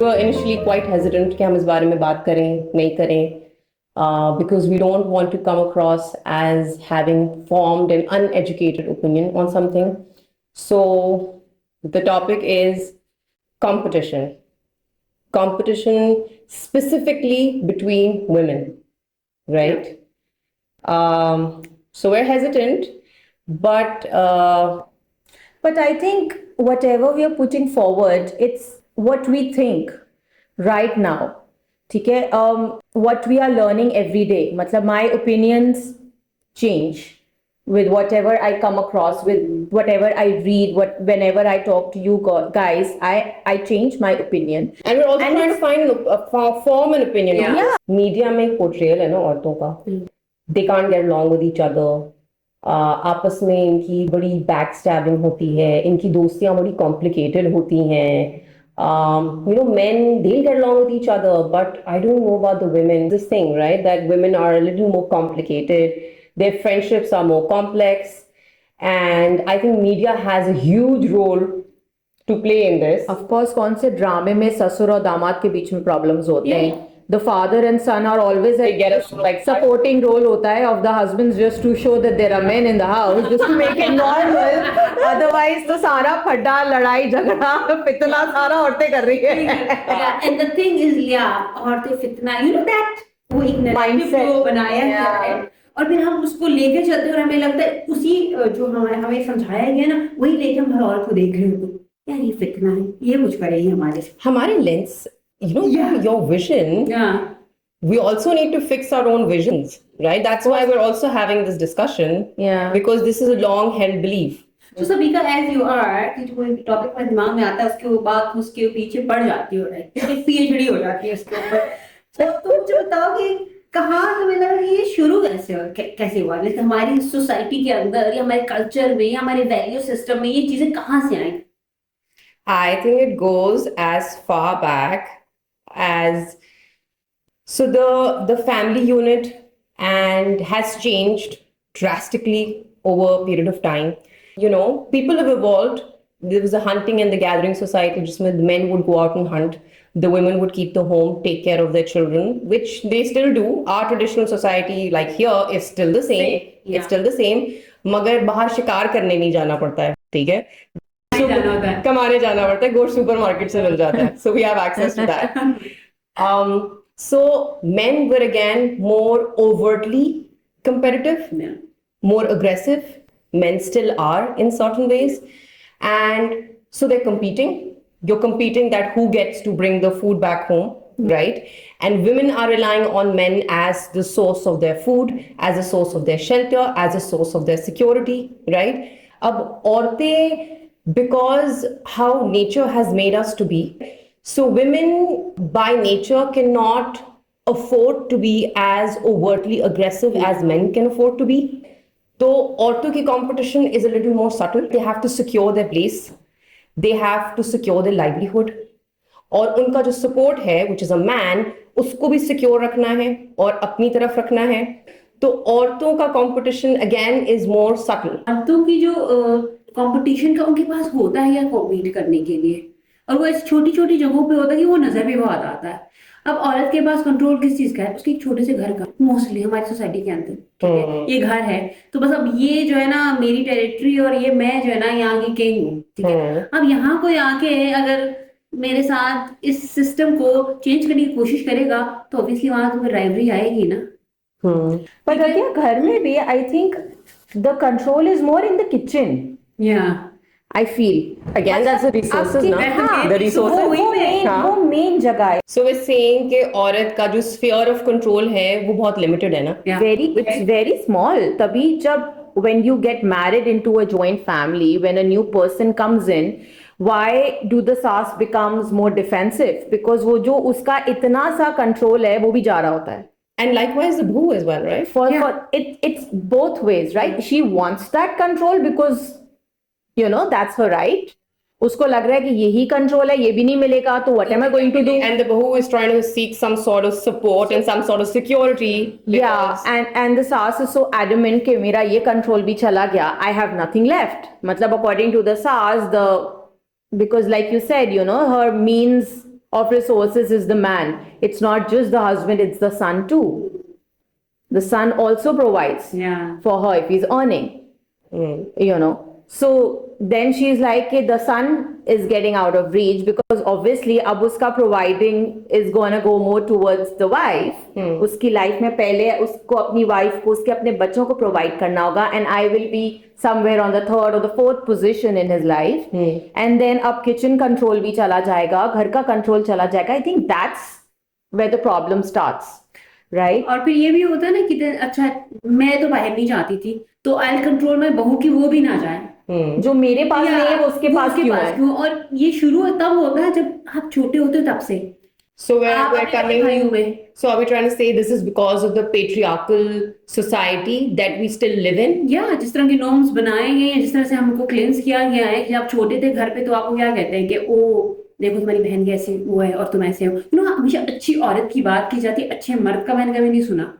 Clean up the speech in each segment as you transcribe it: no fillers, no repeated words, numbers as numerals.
were initially quite hesitant कि हम इस बारे में बात करें नहीं करें, because we don't want to come across as having formed an uneducated opinion on something. So the topic is competition. Competition specifically between women, right? So we're hesitant, but I think whatever we are putting forward, it's what we think right now. ठीक है, what we are learning every day. मतलब my opinions change with whatever I come across, with whatever I read, whenever I talk to you guys, I change my opinion. And we're also trying to find form an opinion. Yeah. Media में एक portrayal है ना औरतों का. They can't get along with each other. आपस में इनकी बड़ी backstabbing होती है, इनकी दोस्तियां बड़ी complicated होती हैं. Men, they'll get along with each other, but I don't know about the women. This thing, right, that women are a little more complicated. Their friendships are more complex. And I think media has a huge role to play in this. Of course, कौन से ड्रामे में ससुर और दामाद के बीच में problems होते हैं. The father and son are always like supporting role होता है of the husbands, just to show that there are men in the house, just to make it normal. Otherwise तो सारा फड्डा लड़ाई झगड़ा फितना सारा औरतें कर रही है. And the thing is, औरतें फितना, you know that वो एक narrative बनाया गया है और फिर हम उसको लेके चलते हैं और हमें लगता है उसी जो हमें समझाया गया ना वही लेके हम हर औरत को देख रहे होते यार ये फितना है, ये कुछ करेगी हमारे lens. Your vision. Yeah. We also need to fix our own visions, right? That's why we're also having this discussion. Yeah. Because this is a long-held belief. So Sabika, as you are, कि जो कोई topic मेरे दिमाग में आता है उसके बाद उसके पीछे पड़ जाती हो, राइट? PhD हो जाती है उसके ऊपर. तो तुम जो बताओ कि कहाँ तुम्हें लगा कि ये शुरू कैसे हुआ? जैसे हमारी सोसाइटी के अंदर या हमारे कल्चर में या हमारे वैल्यू सिस्टम में ये चीजें कहाँ से आई? I think it goes as far back as the family unit and has changed drastically over a period of time. People have evolved. There was a hunting and the gathering society, just where the men would go out and hunt, the women would keep the home, take care of their children, which they still do. Our traditional society like here is still the same. Yeah. It's still the same. मगर बाहर शिकार करने नहीं जाना पड़ता है, ठीक है? कमाने जाना पड़ता है, गोश्त सुपरमार्केट से मिल जाता है. So we have access to that. So men were again more overtly competitive, more aggressive. Men still are in certain ways. And so they're competing. You're competing that who gets to bring the food back home, right? And women are relying on men as the source of their food, as a source of their shelter, as a source of their security, right? Ab औरतें, because how nature has made us to be, so women by nature cannot afford to be as overtly aggressive as men can afford to be. So औरतों की competition is a little more subtle. They have to secure their place. They have to secure their livelihood. और उनका जो support है, which is a man, उसको भी secure रखना है और अपनी तरफ रखना है. तो औरतों का competition again is more subtle. औरतों की जो कंपटीशन का उनके पास होता है या कॉम्पीट करने के लिए, और वो ऐसी छोटी छोटी जगहों पे होता है कि वो नजर भी बहुत आता है. अब औरत के पास कंट्रोल किस चीज का है? उसके एक छोटे से घर का, मोस्टली हमारी सोसाइटी के अंदर, ठीक है, ये घर है तो बस अब ये जो है ना मेरी टेरिटरी और ये मैं जो है ना यहाँ की किंग हूँ, ठीक है. अब यहाँ कोई आके अगर मेरे साथ इस सिस्टम को चेंज करने की कोशिश करेगा तो ऑब्वियसली वहां तो राइवरी आएगी ना. पर घर में भी I think the control is more in the kitchen. Yeah. I feel again that's the resources ना. The resources वो main जगह है. So we're saying कि औरत का जो sphere of control है वो बहुत limited है ना. Yeah. It's very small. तभी जब when you get married into a joint family, when a new person comes in, why do the sass becomes more defensive? Because वो जो उसका इतना सा control है वो भी जा रहा होता है. And likewise the boo as well, right? For it's both ways, right? She wants that control because that's her right. उसको लग रहा है कि यही कंट्रोल है, ये भी नहीं मिलेगा तो what am I going to do? And the bahu is trying to seek some sort of support and some sort of security. Yeah, and the sass is so adamant कि मेरा ये कंट्रोल भी चला गया, I have nothing left. मतलब according to the sass, because like you said, her means of resources is the man. It's not just the husband, it's the son too. The son also provides Yeah. for her if he's earning, you know. So then she's like, okay, the son is getting out of reach because obviously अब उसका providing is gonna go more towards the wife. उसकी life में पहले उसको अपनी wife को उसके अपने बच्चों को provide करना होगा, and I will be somewhere on the third or the fourth position in his life. And then अब kitchen control भी चला जाएगा, घर का control चला जाएगा. I think that's where the problem starts. Right? और फिर ये भी होता है ना कि अच्छा मैं तो बाहर नहीं जाती थी तो आई कंट्रोल में बहू की वो भी ना जाए जो मेरे पास नहीं है वो उसके पास क्यों है? और ये शुरू तब होता है जब आप छोटे होते हो तब से So we're आप अपने coming. भाइयों में So are we trying to say this is because of the patriarchal society that we still live in? या जिस तरह के नॉर्म्स बनाए गए हैं जिस तरह से हमको क्लेंस किया गया है कि आप छोटे थे घर पे तो आपको क्या कहते हैं कि ओ देखो तुम्हारी बहन कैसे वो है और तुम ऐसे हो हमेशा अच्छी औरत की बात की जाती है अच्छे मर्द का मैंने कभी नहीं सुना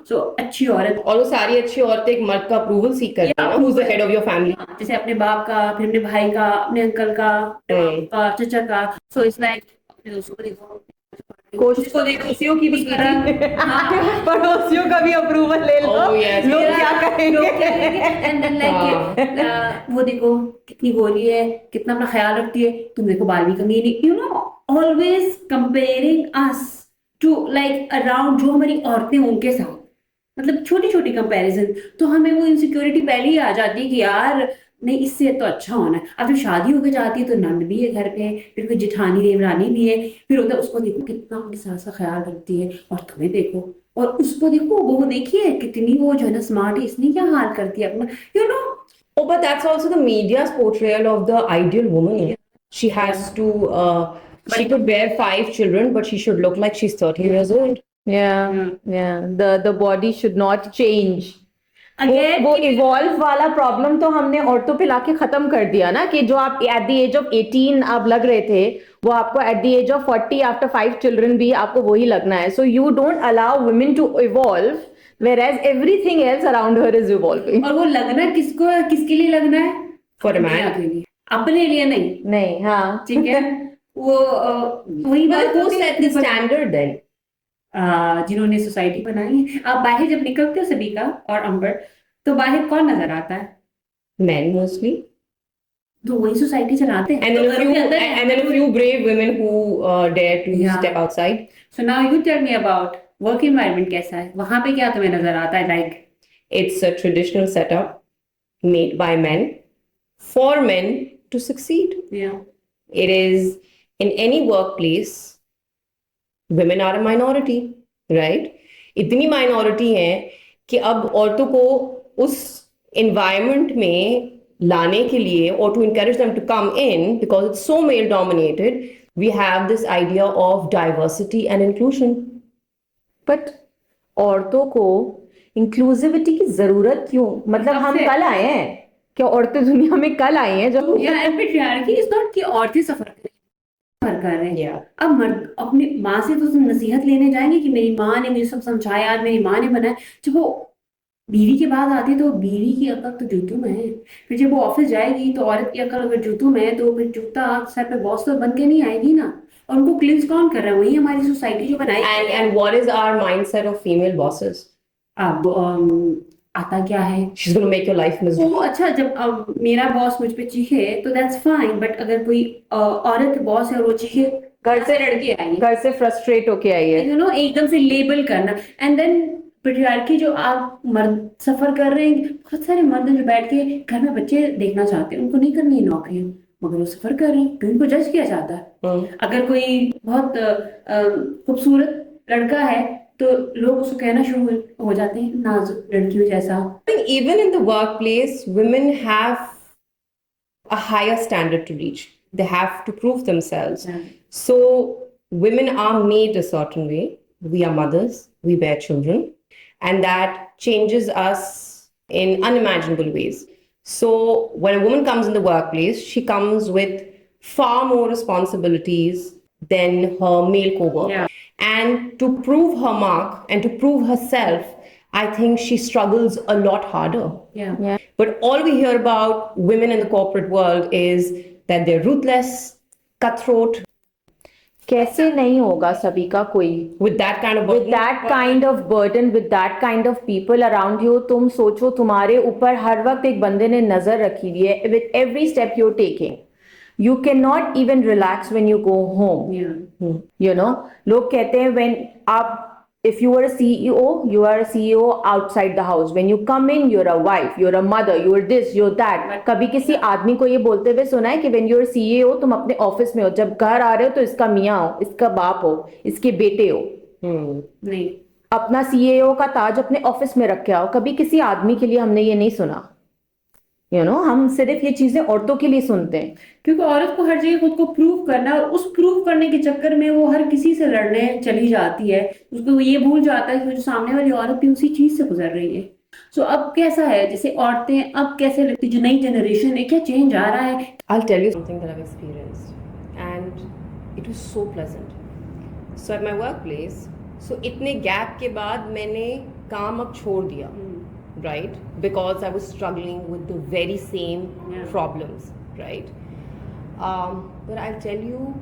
सो अच्छी औरत और वो सारी अच्छी औरतें एक मर्द का अप्रूवल सीख करती हैं ना, who's the head of your family? जैसे अपने बाप का फिर अपने भाई का अपने अंकल का चाचा का सो इट्स लाइक अपने दोस्तों को देखो कोशिश को देखो पड़ोसियों की भी पड़ोसियों का भी अप्रूवल ले लो। Oh, yes. लोग क्या कहेंगे? एंड देन लाइक वो देखो कितनी गोरी है कितना अपना ख्याल रखती है तुम देखो बाल भी कमी नहीं always comparing us to like around जो हमारी औरतें उनके साथ मतलब छोटी छोटी कंपैरिजन तो हमें वो इनसिक्योरिटी पहले ही आ जाती है कि यार नहीं इससे तो अच्छा होना है अब जब शादी होकर जाती है तो नंद भी है घर पे फिर कोई जिठानी देवरानी भी है फिर होता है उसको देखो कितना अपनी सास का ख्याल रखती है और तुम्हें देखो और उसको देखो वो देखिए कितनी वो जो है ना स्मार्ट है इसने क्या हाल करती है अपना Oh, but that's also the media's portrayal of the ideal woman. She has to, she could bear 5 children, but she should look like she's 30 years old. Yeah. The body should not change. Again, वो evolve वाला problem तो हमने औरतों पे लाके खत्म कर दिया ना कि जो आप एट द एज ऑफ 18 आप लग रहे थे वो आपको at the age of 40 after 5 children भी आपको वही लगना है. So you don't allow women to evolve whereas everything else around her is evolving. और वो लगना किसको किसके लिए लगना है For a man. अपने लिए नहीं हाँ ठीक है वो वही Well, बात who होती है set the standard then? जिन्होंने सोसाइटी बनाई है आप बाहर जब निकलते हो सभी का और अंबर तो बाहर कौन नजर आता है Men mostly. तो वही सोसाइटी चलाते हैं And तो then a घरों few, के अंदर and then a few brave women who dare to Yeah. step outside. So now you tell me about work environment कैसा है वहां पे क्या तुम्हें नजर आता है like It's a traditional setup made by men for men to succeed. It is in any workplace, women are a minority, right? इतनी minority है कि अब औरतों को उस environment में लाने के लिए or to encourage them to come in because it's so male dominated, we have this idea of diversity and inclusion. But औरतों को इंक्लूसिविटी की जरूरत क्यों? मतलब हम कल आए हैं क्या? औरतें दुनिया में कल आई हैं जब patriarchy is not कि औरतें सफर कर रहे हैं Yeah. अब मर्द अपनी माँ से तो नसीहत लेने जाएंगे कि मेरी माँ ने मुझे सब समझाया आज मेरी माँ ने बनाया जब वो बीवी के बाद आती है तो बीवी की अकल तो जूतों में है फिर जब वो ऑफिस जाएगी तो औरत की अकल अगर जूतों में है तो फिर जूता सर पे बॉस तो बन के नहीं आएगी ना और उनको क्लिंस कौन कर रहा है वही हमारी सोसाइटी जो बनाई And what is our mindset of female bosses? अब आता क्या है She's going to make your life miserable. वो अच्छा जब अब मेरा बॉस मुझ पे चीखे तो दैट्स फाइन बट अगर कोई औरत बॉस है और वो चीखे घर से लड़के आई घर से फ्रस्ट्रेट होके आई है. एकदम से लेबल करना एंड देन पेट्रियार्की जो आप मर्द सफर कर रहे हैं बहुत सारे मर्द जो बैठ के घर में बच्चे देखना चाहते हैं उनको नहीं करनी है नौकरियां मगर वो सफर कर रहे हैं क्योंकि उनको जज किया जाता है अगर कोई बहुत खूबसूरत लड़का है तो लोग उसको कहना शुरू हो जाते हैं नाजुक लड़कियों जैसा I think even in the workplace, women have a higher standard to reach. They have to prove themselves. Yeah. So women are made a certain way. We are mothers, we bear children, and that changes us in unimaginable ways. So when a woman comes in the workplace, she comes with far more responsibilities than her male co-worker. Yeah. And to prove her mark and to prove herself, I think she struggles a lot harder. yeah But all we hear about women in the corporate world is that they're ruthless, cutthroat. कैसे नहीं होगा सभी का कोई with that kind of with burden. that kind of burden, with that kind of people around you. तुम सोचो तुम्हारे ऊपर हर वक्त एक बंदे ने नजर रखी हुई है with every step you're taking. You cannot even relax when you go home. Yeah. You know, लोग कहते हैं when आप if you are a CEO, you are a CEO outside the house. When you come in, you're a wife, you're a mother, you're this, you're that. कभी किसी आदमी को ये बोलते हुए सुना है कि when you're a CEO तुम अपने ऑफिस में हो, जब घर आ रहे हो तो इसका मियाँ हो, इसका बाप हो, इसके बेटे हो. नहीं. अपना सीईओ का ताज अपने ऑफिस में रखे आओ. कभी किसी आदमी के लिए हमने ये नहीं सुना. हम सिर्फ ये चीजें औरतों के लिए सुनते हैं. क्योंकि औरत को हर जगह खुद को प्रूव करना है और उस प्रूव करने के चक्कर में वो हर किसी से लड़ने चली जाती है. उसको ये भूल जाता है कि जो सामने वाली औरत भी उसी चीज से गुजर रही है. सो अब कैसा है, जैसे औरतें अब कैसे लगती, जो नई जनरेशन है, क्या चेंज आ रहा है? I'll tell you something that I've experienced, and it was so pleasant. So at my workplace, so इतने गैप के बाद मैंने काम अब छोड़ दिया, right? Because I was struggling with the very same problems, right? But I'll tell you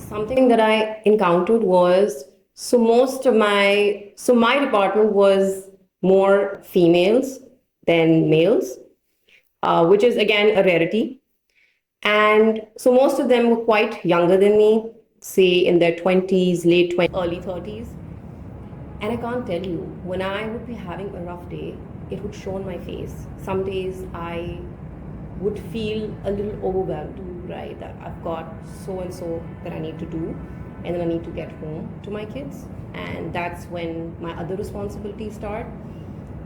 something that I encountered was, so my department was more females than males, which is again a rarity. And so most of them were quite younger than me, say in their 20s, late 20s, early 30s. And I can't tell you, when I would be having a rough day, it would show on my face. Some days I would feel a little overwhelmed, right? That I've got so and so that I need to do, and then I need to get home to my kids. And that's when my other responsibilities start.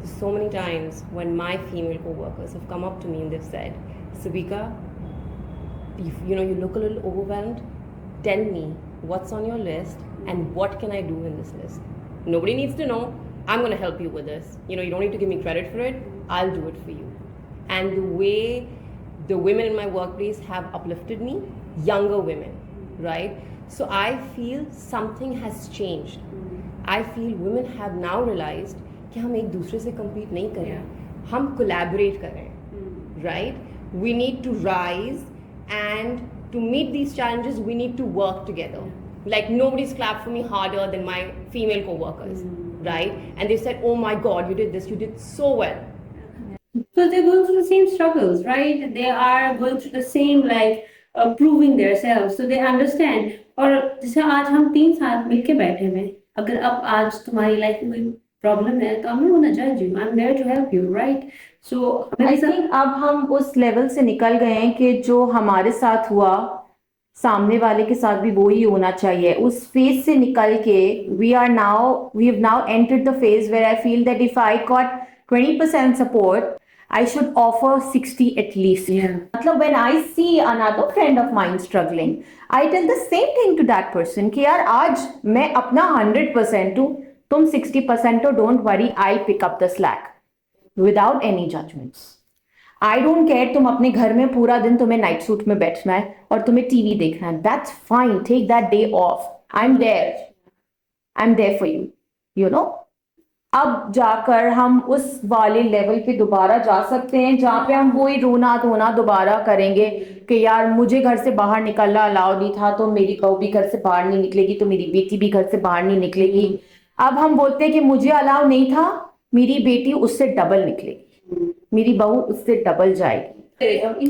So many times when my female co-workers have come up to me and they've said, Sabika, you look a little overwhelmed. Tell me what's on your list and what can I do in this list. Nobody needs to know. I'm going to help you with this. You don't need to give me credit for it. I'll do it for you. And the way the women in my workplace have uplifted me, younger women, right? So I feel something has changed. I feel women have now realized कि हम एक दूसरे से compete नहीं कर रहे, हम collaborate कर रहे हैं, right? We need to rise, and to meet these challenges, we need to work together. Like nobody's clapped for me harder than my female co-workers, right? And they said, "Oh my God, you did this! You did so well." So they're going through the same struggles, right? They are going through the same proving themselves, so they understand. और जैसे आज हम 3 साथ मिलके बैठे हैं, अगर अब आज तुम्हारी लाइफ में कोई प्रॉब्लम है तो I'm not gonna judge you. I'm there to help you, right? So I think अब हम उस लेवल से निकल गए हैं कि जो हमारे साथ हुआ सामने वाले के साथ भी वो ही होना चाहिए. उस फेज से निकल के we have now entered the phase where I feel that if I got 20% support, I should offer 60 at least. मतलब when I see another friend of mine struggling, I tell the same thing to that person कि यार आज मैं अपना 100% दूं, तुम 60% हो, don't worry, I'll pick up the slack without any judgments. I don't care तुम अपने घर में पूरा दिन तुम्हें नाइट सूट में बैठना है और तुम्हें टीवी देखना है. That's fine, take that day off. I'm there for you. अब जाकर हम उस वाले लेवल पे दोबारा जा सकते हैं जहाँ पे हम वही रोना धोना दोबारा करेंगे कि यार मुझे घर से बाहर निकलना अलाउ नहीं था तो मेरी बहू भी घर से बाहर नहीं निकलेगी, तो मेरी बेटी भी घर से बाहर नहीं निकलेगी. अब हम बोलते हैं कि मुझे अलाउ नहीं था, मेरी बेटी उससे डबल निकलेगी, मेरी बहू उससे डबल जाएगी. इन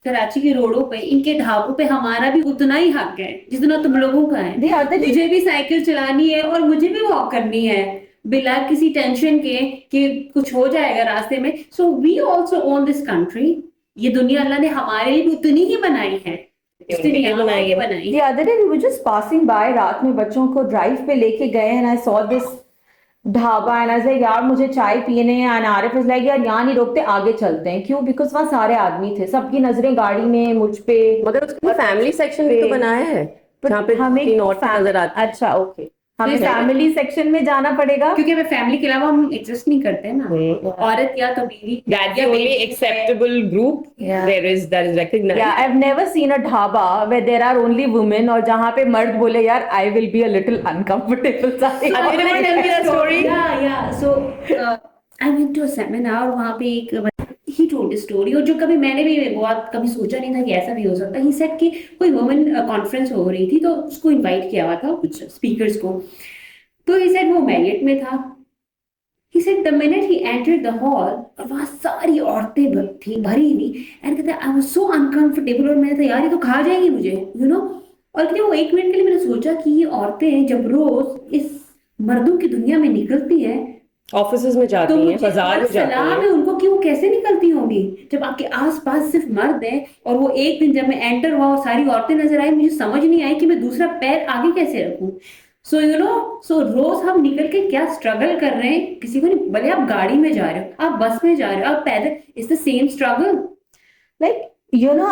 कराची के रोडों पे, इनके ढाबों पे हमारा भी उतना ही हक है जितना तुम लोगों का है. मुझे भी साइकिल चलानी है और मुझे भी वॉक करनी है बिना किसी टेंशन के कि कुछ हो जाएगा रास्ते में. So we also own this country. ये दुनिया अल्लाह ने हमारे लिए भी उतनी ही बनाई है. The other day we were just passing by, रात में बच्चों को ड्राइव पे लेके गए and I saw this dhaba and I was like यार मुझे चाय पीने हैं. and आरिफ was like यार यहाँ नहीं रोकते, आगे चलते हैं. क्यों? बिकॉज वहाँ सारे आदमी थे, सबकी नजरें गाड़ी में मुझ पे. मगर उसके फैमिली सेक्शन भी तो बनाया है जहाँ पे हमें नजर आती. अच्छा ओके, हमें फैमिली सेक्शन में जाना पड़ेगा क्योंकि हमें फैमिली के अलावा हम एग्जिस्ट नहीं करते ना. औरत या तो बीवी, That's the only acceptable group that is recognized. Yeah, I've never seen a dhaba where there are only women और जहाँ पे मर्द बोले यार I will be a little uncomfortable. Tell me that story. Yeah. So I went to a seminar. वहाँ पे एक he told story, और जो कभी मैंने भी बहुत कभी सोचा नहीं था कि ऐसा भी हो सकता है। ही सेड कि कोई वुमेन कॉन्फ्रेंस हो रही थी तो उसको इनवाइट किया हुआ था कुछ स्पीकर्स को, तो ही सेड वो मैरियट में था। He said the minute he entered the hall और वहां सारी औरतें थी भरी हुई, एंड कहते आई वाज सो अनकंफर्टेबल, और मैंने कहा यार ये तो खा जाएंगी मुझे, और कहते वो एक मिनट के लिए मैंने सोचा कि ये औरतें जब रोज इस मर्दों की दुनिया में निकलती है ऑफिसेज में तो जाती हैं, मुझे बाजार में जाती सलाम हैं। है उनको कि वो कैसे निकलती होंगी जब आपके आसपास सिर्फ मर्द हैं। और वो एक दिन जब मैं एंटर हुआ और सारी औरतें नजर आई, मुझे समझ नहीं आई कि मैं दूसरा पैर आगे कैसे रखूं। सो रोज हम निकल के क्या स्ट्रगल कर रहे हैं, किसी को नहीं, भले आप गाड़ी में जा रहे हो, आप बस में जा रहे हो, आप पैदल, it's the same struggle.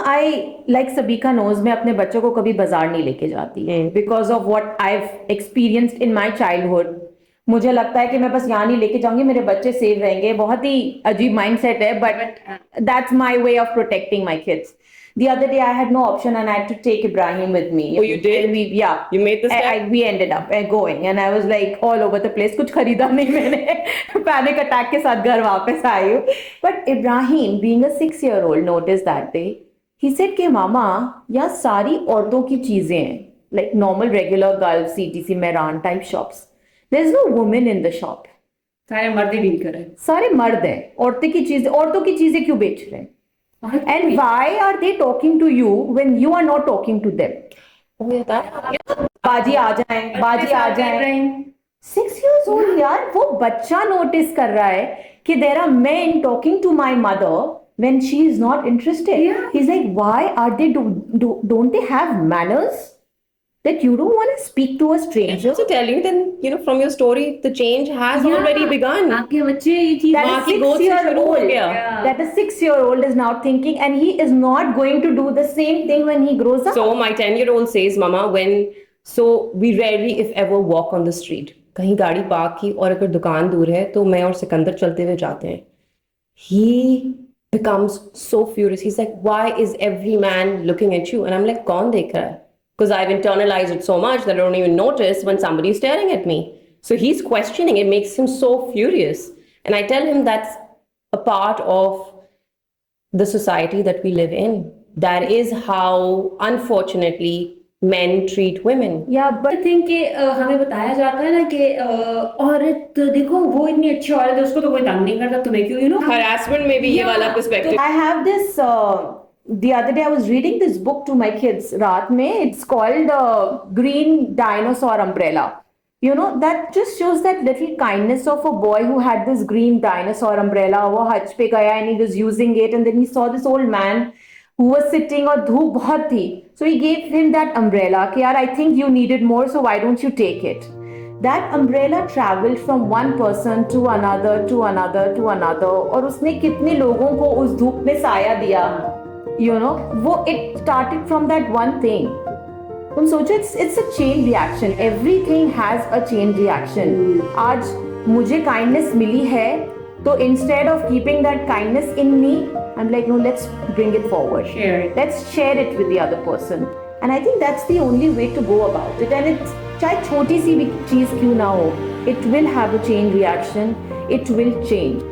I like Sabika knows, मैं अपने बच्चों को कभी बाजार नहीं लेके जाती because of what I have experienced in my childhood. मुझे लगता है कि मैं बस यहाँ नहीं लेके जाऊंगी, मेरे बच्चे सेफ रहेंगे। बहुत ही अजीब माइंडसेट है, but that's my way of protecting my kids. The other day I had no option and I had to take Ibrahim with me. Oh, you did? And yeah. You made the step? We ended up going and I was like all over the place. कुछ खरीदा नहीं मैंने. Panic attack के साथ घर वापस आई हूँ. But Ibrahim, being a 6-year-old, noticed that day. He said कि मामा यहाँ सारी औरतों की चीजें हैं, like normal regular Gulf, CTC, Mehran type shops. There's no woman in the shop. सारे मर्द डील कर रहे हैं, सारे मर्द हैं. औरतों की चीजें क्यों बेच रहे हैं? And why are they talking to you when you are not talking to them? बाजी आ जाए. 6 years old यार, वो बच्चा नोटिस कर रहा है कि there are men talking to my mother when she is not interested. Yeah. He's like, why are they don't they have manners that you don't want to speak to a stranger? So tell you then, from your story, the change has already begun. आपके बच्चे ये चीज That वहाँ a की growth से शुरू हो 6-year-old, गया। that a 6-year-old is now thinking, and he is not going to do the same thing when he grows up. So my 10-year-old says, Mama, so we rarely, if ever, walk on the street. कहीं गाड़ी park की और अगर दुकान दूर है तो मैं और सिकंदर चलते हुए जाते हैं. He becomes so furious. He's like, why is every man looking at you? And I'm like, कौन देख रहा है? Because I've internalized it so much that I don't even notice when somebody is staring at me. So he's questioning. It makes him so furious. And I tell him that's a part of the society that we live in. That is how, unfortunately, men treat women. Yeah, I but think कि हमें बताया जाता है ना कि औरत देखो वो इतनी अच्छी औरत है, उसको तो कोई तंग नहीं करता, तुम्हें क्यों, Harassment में भी ये वाला perspective. I have this. The other day I was reading this book to my kids. रात में, it's called Green Dinosaur Umbrella. That just shows that little kindness of a boy who had this green dinosaur umbrella. वो हज पे गया and he was using it, and then he saw this old man who was sitting और धूप बहुत थी. So he gave him that umbrella. कि यार, I think you need it more, so why don't you take it? That umbrella traveled from one person to another to another to another. और उसने कितने लोगों को उस धूप में साया दिया. वो it started from that one thing. तुम सोचो, it's a chain reaction. Everything has a chain reaction. आज मुझे kindness मिली है, तो instead of keeping that kindness in me, I'm like, no, let's bring it forward. Share it. Let's share it with the other person. And I think that's the only way to go about it. And it's चाहे छोटी सी भी चीज क्यों ना हो, it will have a chain reaction. It will change.